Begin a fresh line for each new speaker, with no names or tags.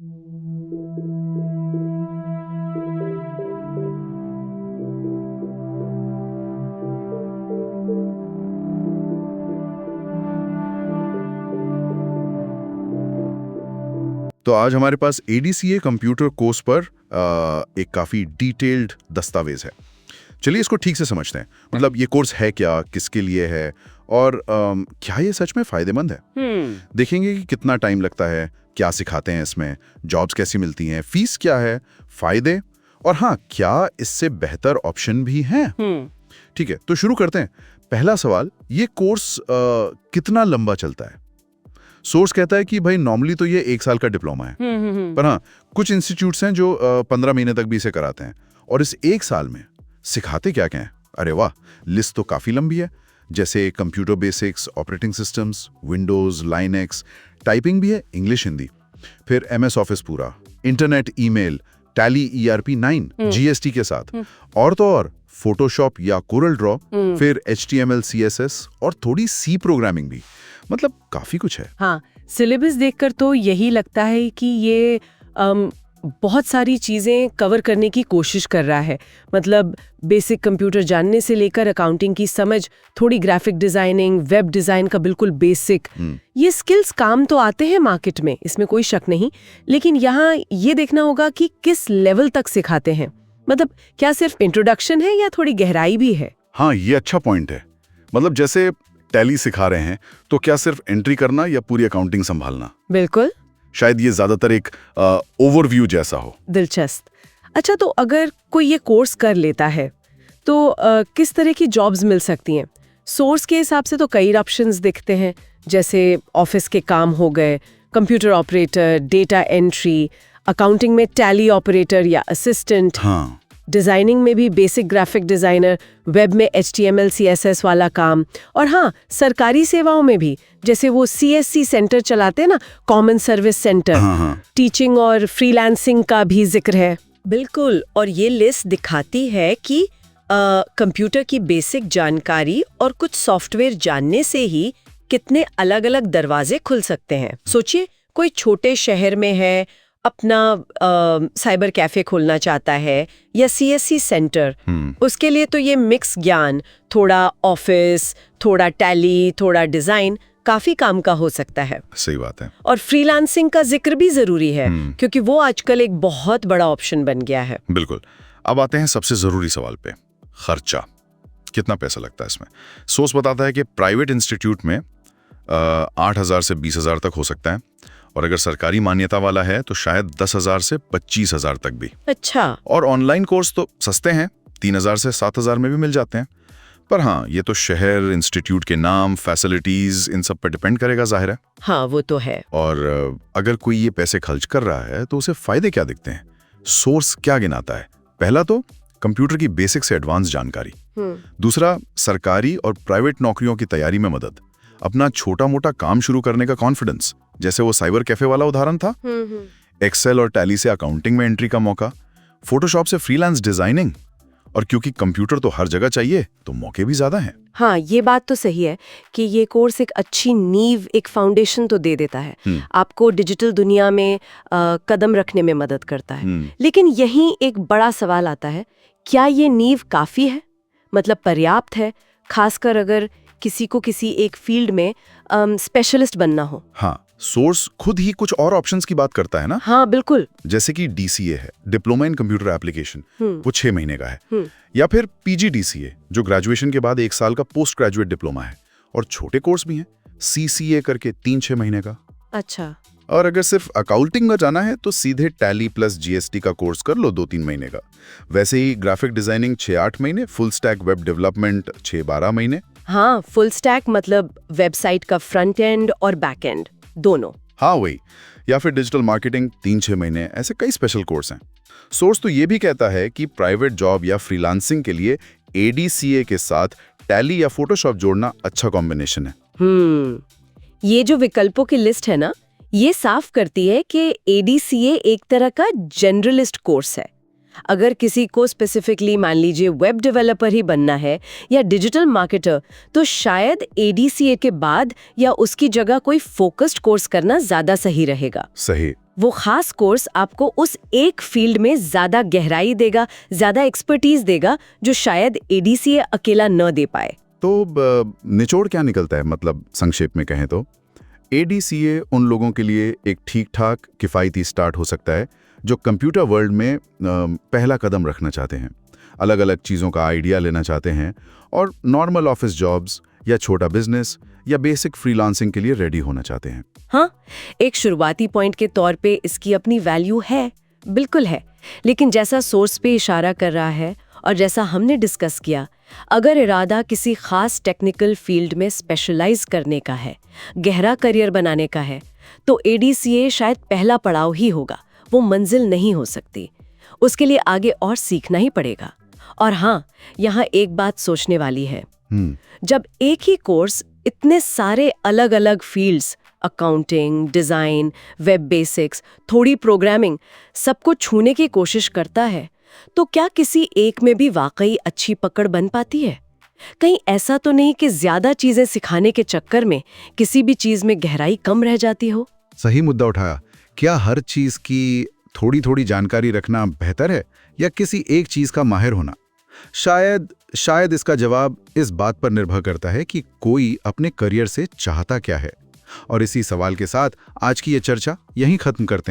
तो आज हमारे पास ADCA कंप्यूटर कोर्स पर एक काफ़ी डिटेल्ड दस्तावेज है। चलिए इसको ठीक से समझते हैं। मतलब ये कोर्स है क्या, किसके लिए है और क्या ये सच में फ़ायदेमंद है? देखेंगे कि कितना टाइम लगता है, क्या सिखाते हैं इसमें, जॉब्स कैसी मिलती हैं, फीस क्या है, फ़ायदे और हाँ, क्या इससे बेहतर ऑप्शन भी हैं? ठीक है, तो शुरू करते हैं। पहला सवाल, ये कोर्स कितना लंबा चलता है? सोर्स कहता है कि भाई नॉर्मली तो ये 1 साल का डिप्लोमा है, पर हाँ कुछ इंस्टीट्यूट्स हैं जो 15 महीने तक भी इसे कराते हैं। और इस 1 साल में सिखाते क्या क्या है? अरे वाह, लिस्ट तो काफ़ी लंबी है। जैसे computer basics, operating systems, Windows, Linux, typing भी है, इंग्लिश हिंदी, फिर MS ऑफिस पूरा, internet, email, tally, ERP 9, GST के साथ, और तो और फोटोशॉप या कोरल ड्रॉ, फिर HTML, CSS और थोड़ी C प्रोग्रामिंग भी। मतलब काफी कुछ है।
हाँ, सिलेबस देखकर तो यही लगता है कि ये बहुत सारी चीजें कवर करने की कोशिश कर रहा है। मतलब बेसिक कंप्यूटर जानने से लेकर अकाउंटिंग की समझ, थोड़ी ग्राफिक डिजाइनिंग, वेब डिजाइन का बिल्कुल बेसिक। ये स्किल्स काम तो आते हैं मार्केट में, इसमें कोई शक नहीं, लेकिन यहाँ ये देखना होगा कि किस लेवल तक सिखाते हैं। मतलब क्या सिर्फ इंट्रोडक्शन है या थोड़ी गहराई भी है?
हाँ, ये अच्छा पॉइंट है। मतलब जैसे टैली सिखा रहे हैं तो क्या सिर्फ एंट्री करना या पूरी अकाउंटिंग संभालना?
बिल्कुल,
शायद ये ज्यादातर एक ओवरव्यू जैसा हो।
दिलचस्प। अच्छा, तो अगर कोई ये कोर्स कर लेता है तो किस तरह की जॉब्स मिल सकती हैं? सोर्स के हिसाब से तो कई ऑप्शंस दिखते हैं, जैसे ऑफिस के काम हो गए, computer operator, data entry, accounting में टैली ऑपरेटर या असिस्टेंट,
हाँ,
डिजाइनिंग में भी बेसिक ग्राफिक डिजाइनर, वेब में HTML CSS वाला काम, और हाँ, सरकारी सेवाओं में भी, जैसे वो CSC सेंटर चलाते हैं ना, कॉमन सर्विस सेंटर, टीचिंग और फ्रीलांसिंग का भी जिक्र है।
बिल्कुल, और ये लिस्ट दिखाती है कि कंप्यूटर की बेसिक जानकारी और कुछ सॉफ्टवेयर जानने से ही कितने अलग-अलग दरवाजे खुल सकते हैं। सोचिए, कोई छोटे शहर में है, अपना साइबर कैफे खोलना चाहता है या CSC सेंटर, उसके लिए तो ये मिक्स ज्ञान, थोड़ा ऑफिस, थोड़ा टैली, थोड़ा डिजाइन, काफी काम का हो सकता है।
सही बात है।
और फ्रीलांसिंग का जिक्र भी जरूरी है, क्योंकि वो आजकल एक बहुत बड़ा ऑप्शन बन गया है।
बिल्कुल। अब आते हैं सबसे जरूरी सवाल पे, खर्चा। कितना पैसा लगता है इसमें? सोर्स बताता है कि प्राइवेट इंस्टीट्यूट में 8,000 से 20,000 तक हो सकता है, और अगर सरकारी मान्यता वाला है तो शायद 10,000 से 25,000 तक भी।
अच्छा।
और ऑनलाइन कोर्स तो सस्ते हैं, 3,000 से 7,000 में भी मिल जाते हैं। पर हाँ, ये तो शहर, इंस्टीट्यूट के नाम, फैसिलिटीज, इन सब पर डिपेंड करेगा, जाहिर है।
हाँ, वो तो है।
और अगर कोई ये पैसे खर्च कर रहा है तो उसे फायदे क्या दिखते हैं? सोर्स क्या गिनाता है? पहला तो कंप्यूटर की बेसिक से एडवांस जानकारी, दूसरा सरकारी और प्राइवेट नौकरियों की तैयारी में मदद, अपना छोटा मोटा काम शुरू करने का कॉन्फिडेंस, जैसे वो साइबर कैफे वाला उदाहरण था, एक्सेल और टैली से अकाउंटिंग में एंट्री का मौका, फोटोशॉप से फ्रीलांस डिजाइनिंग, और क्योंकि कंप्यूटर तो हर जगह चाहिए तो मौके भी ज्यादा हैं।
हाँ, ये बात तो सही है कि ये कोर्स एक अच्छी नींव, एक फाउंडेशन तो दे देता है, आपको डिजिटल दुनिया में कदम रखने में मदद करता है। लेकिन यहीं एक बड़ा सवाल आता है, क्या ये नींव काफी है? मतलब पर्याप्त है, खासकर अगर किसी को किसी एक फील्ड में स्पेशलिस्ट बनना हो?
हाँ, सोर्स खुद ही कुछ और ऑप्शंस की बात करता है ना।
हाँ, बिल्कुल।
जैसे कि DCA है, डिप्लोमा इन कंप्यूटर एप्लीकेशन, वो 6 महीने का है, या फिर PGDCA जो ग्रेजुएशन के बाद 1 साल का पोस्ट ग्रेजुएट डिप्लोमा है, और छोटे कोर्स भी हैं, CCA करके 3-6 महीने का।
अच्छा।
और अगर सिर्फ अकाउंटिंग में जाना है तो सीधे टैली प्लस GST का कोर्स कर लो 2-3 महीने का। वैसे ही ग्राफिक डिजाइनिंग 6-8 महीने, फुल स्टैक वेब डेवलपमेंट 6-12 महीने।
हाँ, फुल स्टैक मतलब वेबसाइट का फ्रंट एंड और बैक एंड दोनों।
हाँ, वही। या फिर डिजिटल मार्केटिंग 3-6 महीने, ऐसे कई स्पेशल कोर्स हैं। सोर्स तो ये भी कहता है कि प्राइवेट जॉब या फ्रीलांसिंग के लिए ADCA के साथ टैली या फोटोशॉप जोड़ना अच्छा कॉम्बिनेशन है।
ये जो विकल्पों की लिस्ट है ना, ये साफ करती है कि ADCA एक तरह का जनरलिस्ट कोर्स है। अगर किसी को स्पेसिफिकली मान लीजिए वेब डेवलपर ही बनना है या डिजिटल मार्केटर, तो शायद ADCA के बाद या उसकी जगह कोई फोकस्ड कोर्स करना ज्यादा सही रहेगा।
सही।
वो खास कोर्स आपको उस एक फील्ड में ज्यादा गहराई देगा, ज्यादा एक्सपर्टीज देगा, जो शायद एडीसीए अकेला न दे पाए।
तो निचोड़ क्या निकलता है? मतलब संक्षेप में कहें तो एडीसीए उन लोगों के लिए एक ठीक-ठाक किफ़ायती स्टार्ट हो सकता है जो कंप्यूटर वर्ल्ड में पहला कदम रखना चाहते हैं, अलग-अलग चीज़ों का आइडिया लेना चाहते हैं और नॉर्मल ऑफिस जॉब्स या छोटा बिजनेस या बेसिक फ्रीलांसिंग के लिए रेडी होना चाहते हैं।
हाँ, एक शुरुआती पॉइंट के तौर पे इसकी अपनी वैल्यू है, बिल्कुल है। लेकिन जैसा सोर्स पे इशारा कर रहा है और जैसा हमने डिस्कस किया, अगर इरादा किसी खास टेक्निकल फील्ड में स्पेशलाइज करने का है, गहरा करियर बनाने का है, तो एडीसीए शायद पहला पड़ाव ही होगा, वो मंजिल नहीं हो सकती। उसके लिए आगे और सीखना ही पड़ेगा। और हाँ, यहाँ एक बात सोचने वाली है। जब एक ही कोर्स इतने सारे अलग अलग fields, accounting, design, web basics, थोड़ी प्रोग्रामिंग, सबको छूने की कोशिश करता है, तो क्या किसी एक में भी वाकई अच्छी पकड़ बन पाती है? कहीं ऐसा तो नहीं कि ज्यादा चीजें सिखाने के चक्कर में किसी भी चीज में गहराई कम रह जाती हो?
सही मुद्दा उठाया। क्या हर चीज की थोड़ी-थोड़ी जानकारी रखना बेहतर है या किसी एक चीज का माहिर होना? शायद इसका जवाब इस बात पर निर्भर करता है कि कोई अपने करियर से चाहता क्या है। और इसी सवाल के साथ आज की ये चर्चा यहीं खत्म करते हैं।